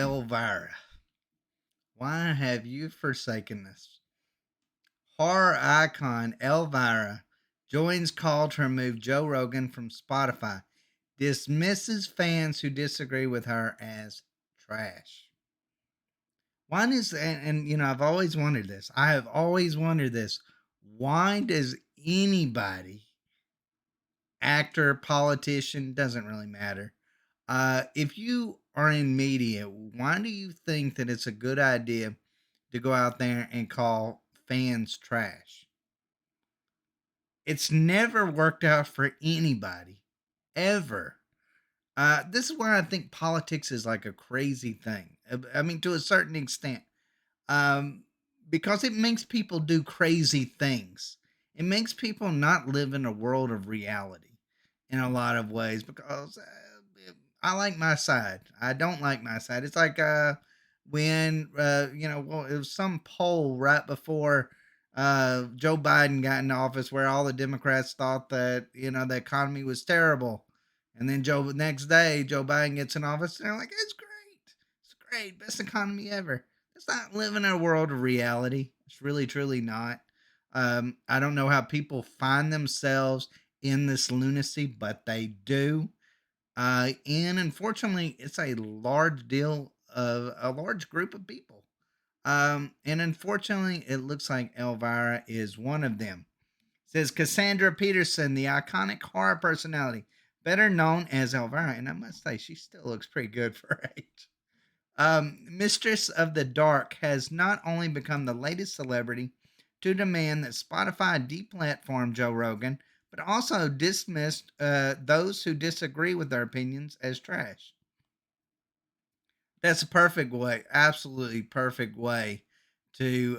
Elvira, why have you forsaken us? Horror icon Elvira joins call to remove Joe Rogan from Spotify, dismisses fans who disagree with her as trash. One is, I've always wondered this. I have always wondered this. Why does anybody, actor, politician, doesn't really matter, if you are in media, why do you think that it's a good idea to go out there and call fans trash? It's never worked out for anybody, ever. This is why I think politics is like a crazy thing. I mean, to a certain extent, um, because it makes people do crazy things. It makes people not live in a world of reality in a lot of ways because I like my side. I don't like my side. It's like when well, it was some poll right before Joe Biden got into office where all the Democrats thought that the economy was terrible, and then next day Joe Biden gets in office and they're like, it's great, best economy ever. It's not living in a world of reality. It's really truly not. I don't know how people find themselves in this lunacy, but they do. And unfortunately, it's a large deal of a large group of people. And unfortunately, it looks like Elvira is one of them. It says Cassandra Peterson, the iconic horror personality, better known as Elvira, and I must say, she still looks pretty good for her age. Mistress of the Dark has not only become the latest celebrity to demand that Spotify deplatform Joe Rogan, but also dismissed those who disagree with their opinions as trash. That's a perfect way, absolutely perfect way to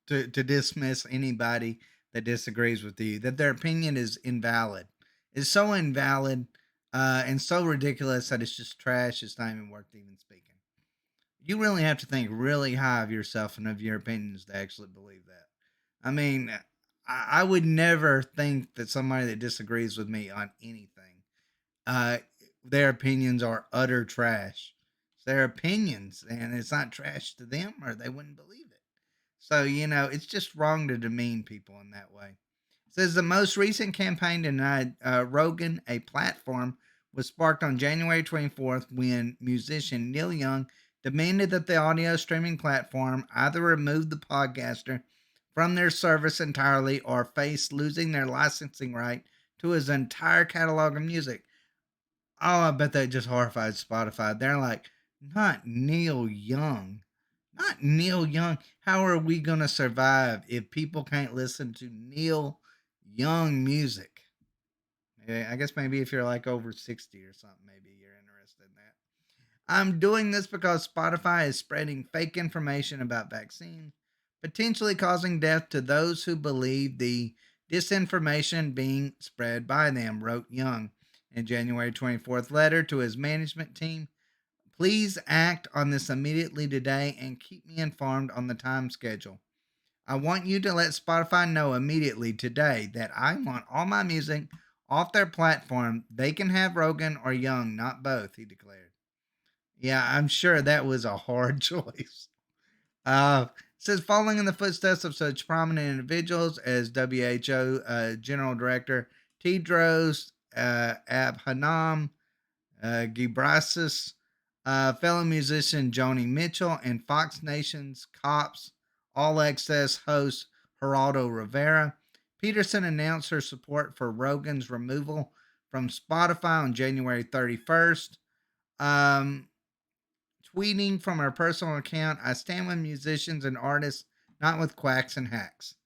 to dismiss anybody that disagrees with you. That their opinion is invalid. It's so invalid and so ridiculous that it's just trash. It's not even worth even speaking. You really have to think really high of yourself and of your opinions to actually believe that. I mean, I would never think that somebody that disagrees with me on anything, uh, their opinions are utter trash. It's their opinions, and it's not trash to them, or they wouldn't believe it. So, it's just wrong to demean people in that way. It says the most recent campaign denied Rogan a platform was sparked on January 24th when musician Neil Young demanded that the audio streaming platform either remove the podcaster from their service entirely or face losing their licensing right to his entire catalog of music. Oh, I bet that just horrified Spotify. They're like, not Neil Young. Not Neil Young. How are we going to survive if people can't listen to Neil Young music? Yeah, I guess maybe if you're like over 60 or something, maybe you're interested in that. I'm doing this because Spotify is spreading fake information about vaccines, potentially causing death to those who believe the disinformation being spread by them, wrote Young in January 24th letter to his management team. Please act on this immediately today and keep me informed on the time schedule. I want you to let Spotify know immediately today that I want all my music off their platform. They can have Rogan or Young, not both, he declared. Yeah, I'm sure that was a hard choice. Says following in the footsteps of such prominent individuals as WHO General Director Tedros Adhanom Ghebreyesus, fellow musician Joni Mitchell, and Fox Nation's Cops All Access host Geraldo Rivera. Peterson announced her support for Rogan's removal from Spotify on January 31st. Um, Tweeting from her personal account, I stand with musicians and artists, not with quacks and hacks.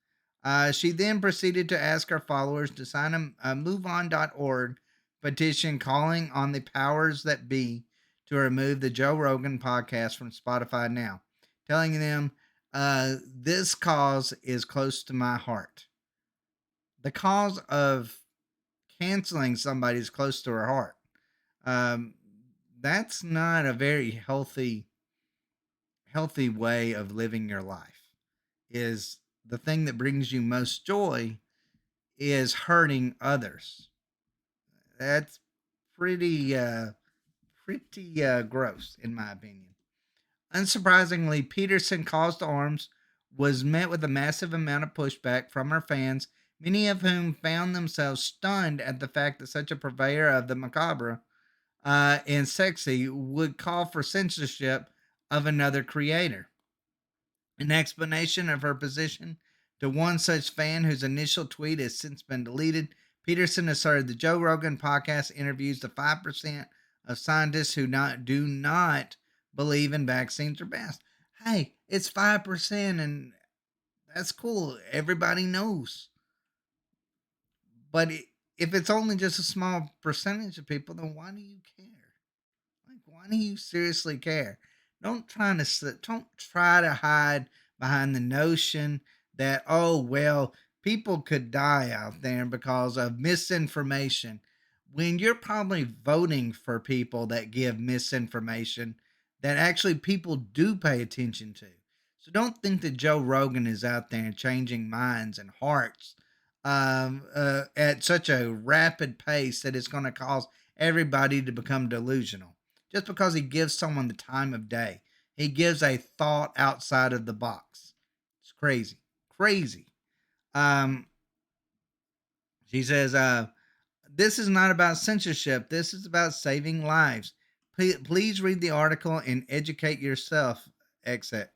She then proceeded to ask her followers to sign a MoveOn.org petition calling on the powers that be to remove the Joe Rogan podcast from Spotify now, telling them, this cause is close to my heart. The cause of canceling somebody is close to her heart. Um, that's not a very healthy way of living your life. Is the thing that brings you most joy is hurting others. That's pretty pretty gross, in my opinion. Unsurprisingly, Peterson Calls to Arms was met with a massive amount of pushback from her fans, many of whom found themselves stunned at the fact that such a purveyor of the macabre and sexy would call for censorship of another creator. In explanation of her position to one such fan whose initial tweet has since been deleted, Peterson asserted the Joe Rogan podcast interviews the 5% of scientists who do not believe in vaccines are best. Hey, it's 5%, and that's cool. Everybody knows. But if it's only just a small percentage of people, then why do you care? Like, why do you seriously care? Don't try to hide behind the notion that, oh well, people could die out there because of misinformation, when you're probably voting for people that give misinformation that actually people do pay attention to. So don't think that Joe Rogan is out there changing minds and hearts at such a rapid pace that it's going to cause everybody to become delusional just because he gives someone the time of day. He gives a thought outside of the box. It's crazy. Crazy. Um, she says, this is not about censorship. This is about saving lives. Please read the article and educate yourself, XX.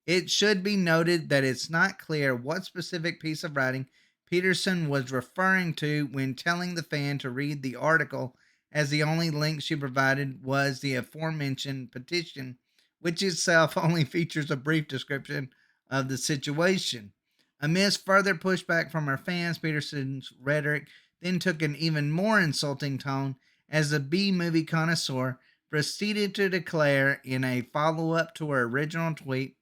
It should be noted that it's not clear what specific piece of writing Peterson was referring to when telling the fan to read the article, as the only link she provided was the aforementioned petition, which itself only features a brief description of the situation. Amidst further pushback from her fans, Peterson's rhetoric then took an even more insulting tone as the B movie connoisseur proceeded to declare in a follow up to her original tweet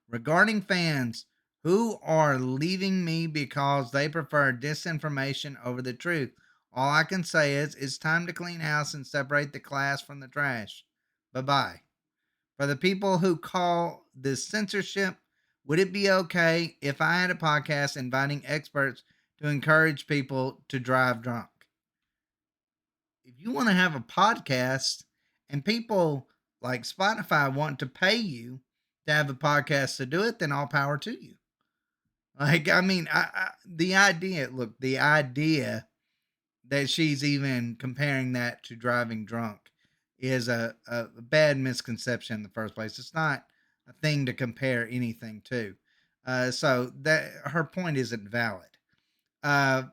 regarding fans who are leaving me because they prefer disinformation over the truth. All I can say is it's time to clean house and separate the class from the trash. Bye bye. For the people who call this censorship, would it be okay if I had a podcast inviting experts to encourage people to drive drunk? If you want to have a podcast and people like Spotify want to pay you to have a podcast to do it, then all power to you. Like, I mean, the idea, look, the idea that she's even comparing that to driving drunk is a bad misconception in the first place. It's not a thing to compare anything to. So that her point isn't valid. Uh,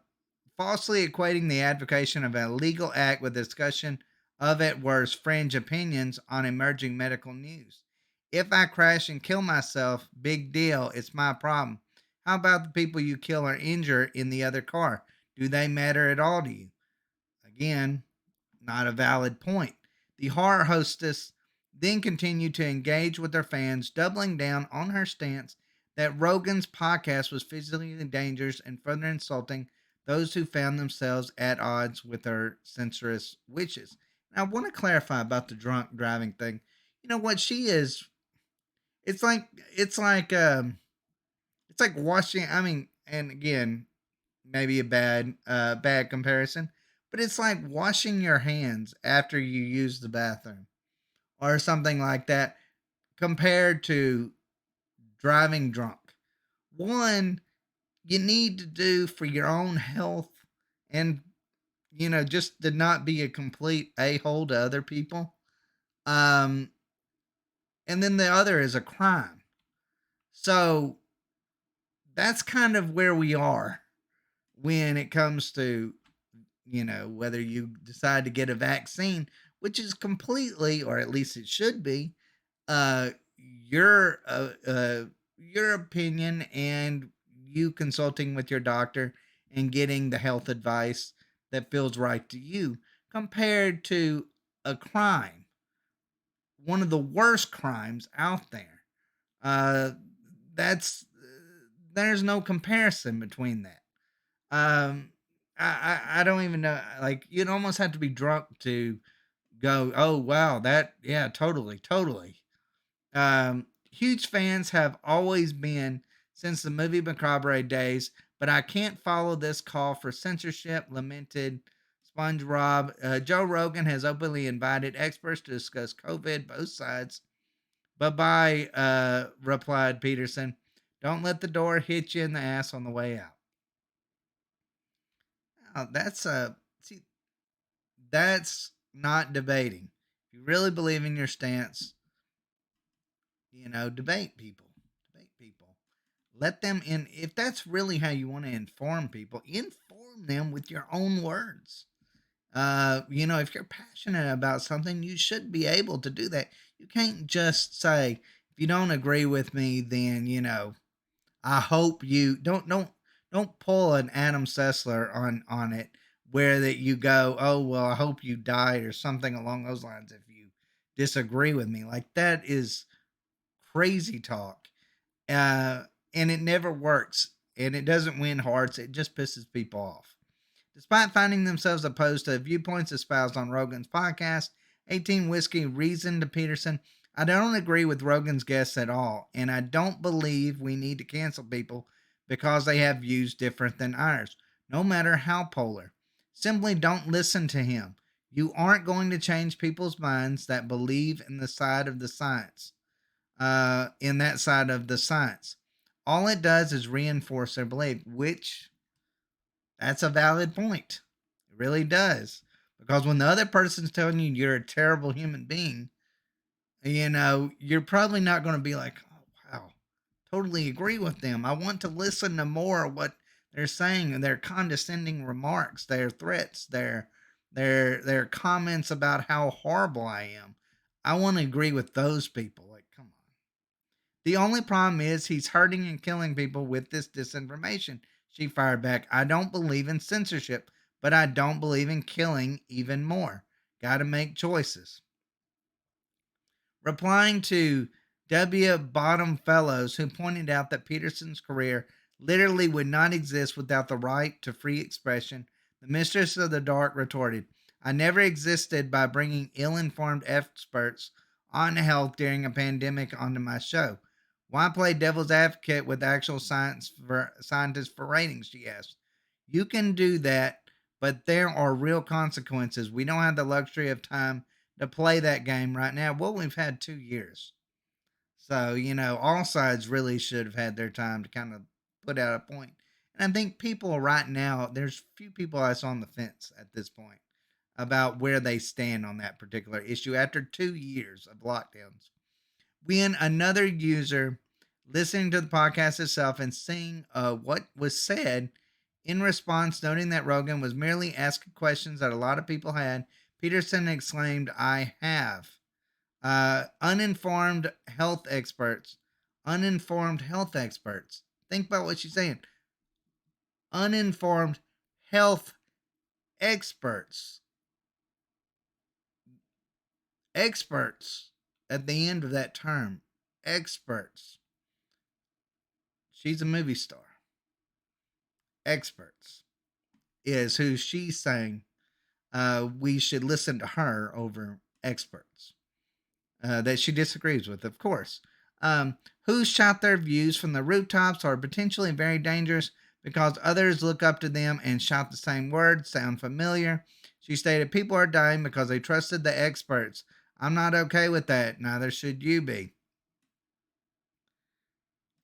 Falsely equating the advocacy of a legal act with discussion of it was fringe opinions on emerging medical news. If I crash and kill myself, big deal, it's my problem. How about the people you kill or injure in the other car? Do they matter at all to you? Again, not a valid point. The horror hostess then continued to engage with her fans, doubling down on her stance that Rogan's podcast was physically dangerous and further insulting those who found themselves at odds with her censorious wishes. Now, I want to clarify about the drunk driving thing. You know what she is? It's like it's like um, it's like washing. I mean, and again, maybe a bad comparison, but it's like washing your hands after you use the bathroom or something like that compared to driving drunk. One, you need to do for your own health and just to not be a complete a-hole to other people. Um and then the other is a crime. So that's kind of where we are when it comes to whether you decide to get a vaccine, which is completely, or at least it should be, uh, your your opinion and you consulting with your doctor and getting the health advice that feels right to you, compared to a crime, one of the worst crimes out there. Uh, that's there's no comparison between that. Um, I don't even know. Like, you'd almost have to be drunk to go, oh wow, that, yeah, totally, totally. Huge fans have always been since the movie Macabre days, but I can't follow this call for censorship. Lamented Sponge Rob, Joe Rogan has openly invited experts to discuss COVID, both sides. Bye bye, replied Peterson. Don't let the door hit you in the ass on the way out. That's see, that's not debating. If you really believe in your stance, debate people. Debate people. Let them in. If that's really how you want to inform people, inform them with your own words. If you're passionate about something, you should be able to do that. You can't just say, if you don't agree with me, then I hope you don't pull an Adam Sessler on it where that you go, oh well, I hope you die or something along those lines if you disagree with me. Like that is crazy talk. Uh, and it never works and it doesn't win hearts. It just pisses people off. Despite finding themselves opposed to viewpoints espoused on Rogan's podcast, 18 Whiskey reasoned to Peterson, I don't agree with Rogan's guests at all, and I don't believe we need to cancel people because they have views different than ours, no matter how polar. Simply don't listen to him. You aren't going to change people's minds that believe in the side of the science, in that side of the science. All it does is reinforce their belief, which that's a valid point. It really does. Because when the other person's telling you you're a terrible human being, you're probably not going to be like, oh, wow, totally agree with them. I want to listen to more of what they're saying and their condescending remarks, their threats, their comments about how horrible I am. I want to agree with those people. Like, come on. The only problem is he's hurting and killing people with this disinformation. She fired back. I don't believe in censorship, but I don't believe in killing even more. Got to make choices. Replying to W. Bottom Fellows, who pointed out that Peterson's career literally would not exist without the right to free expression, the Mistress of the Dark retorted, I never existed by bringing ill informed experts on health during a pandemic onto my show. Why play devil's advocate with actual scientists for ratings? She asked. You can do that, but there are real consequences. We don't have the luxury of time to play that game right now. Well, we've had 2 years. So, all sides really should have had their time to kind of put out a point. And I think people right now, there's few people that's on the fence at this point about where they stand on that particular issue after 2 years of lockdowns. When another user listening to the podcast itself and seeing what was said in response, noting that Rogan was merely asking questions that a lot of people had, Peterson exclaimed, I have. Uninformed health experts. Uninformed health experts. Think about what she's saying. Uninformed health experts. Experts at the end of that term. Experts. She's a movie star. Experts is who she's saying we should listen to her over experts that she disagrees with, of course. Who shout their views from the rooftops are potentially very dangerous because others look up to them and shout the same words, sound familiar. She stated, people are dying because they trusted the experts. I'm not okay with that. Neither should you be.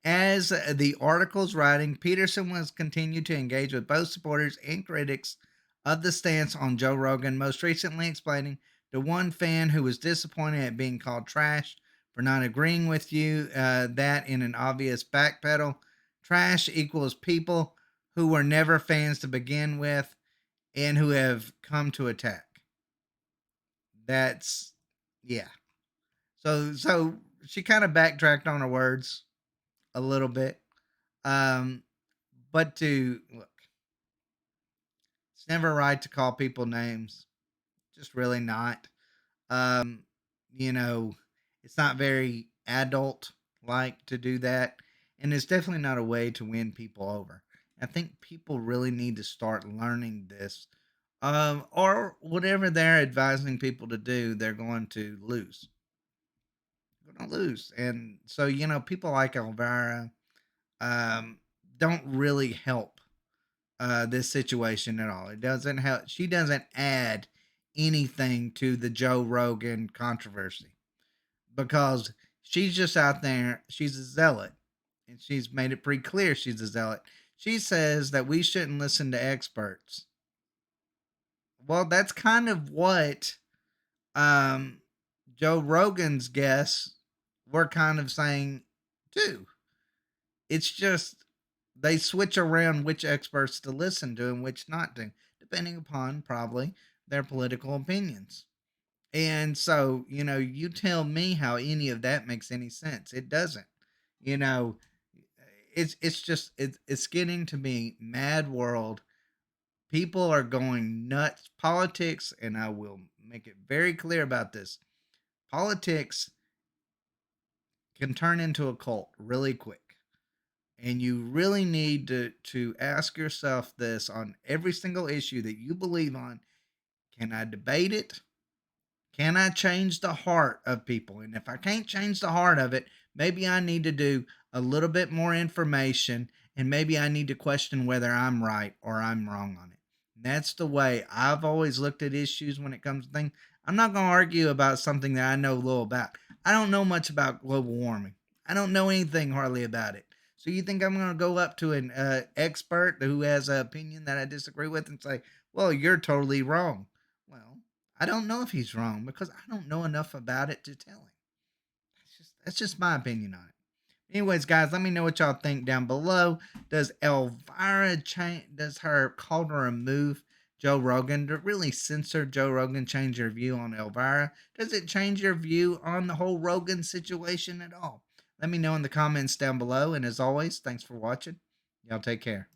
As the article's writing, Peterson was continued to engage with both supporters and critics of the stance on Joe Rogan, most recently explaining to one fan who was disappointed at being called trash for not agreeing with you that in an obvious backpedal, trash equals people who were never fans to begin with and who have come to attack. That's, yeah. So she kind of backtracked on her words a little bit. Um, but to look, it's never right to call people names. Just really not. You know, it's not very adult like to do that. And it's definitely not a way to win people over. I think people really need to start learning this. Or whatever they're advising people to do, they're going to lose. They're going to lose. And so, people like Elvira um, don't really help this situation at all. It doesn't help. She doesn't add anything to the Joe Rogan controversy because she's just out there. She's a zealot, and she's made it pretty clear she's a zealot. She says that we shouldn't listen to experts. Well, that's kind of what um, Joe Rogan's guests were kind of saying too. It's just they switch around which experts to listen to and which not to, depending upon probably their political opinions. And so, you tell me how any of that makes any sense. It doesn't. You know, it's just it's getting to be mad world. People are going nuts. Politics, and I will make it very clear about this. Politics can turn into a cult really quick. And you really need to ask yourself this on every single issue that you believe on. Can I debate it? Can I change the heart of people? And if I can't change the heart of it, maybe I need to do a little bit more information and maybe I need to question whether I'm right or I'm wrong on it. And that's the way I've always looked at issues when it comes to things. I'm not going to argue about something that I know little about. I don't know much about global warming. I don't know anything hardly about it. So you think I'm going to go up to an expert who has an opinion that I disagree with and say, "Well, you're totally wrong." Well, I don't know if he's wrong because I don't know enough about it to tell him. That's just my opinion on it. Anyways, guys, let me know what y'all think down below. Does Elvira change? Does her call to remove Joe Rogan to really censor Joe Rogan change your view on Elvira? Does it change your view on the whole Rogan situation at all? Let me know in the comments down below. And as always, thanks for watching. Y'all take care.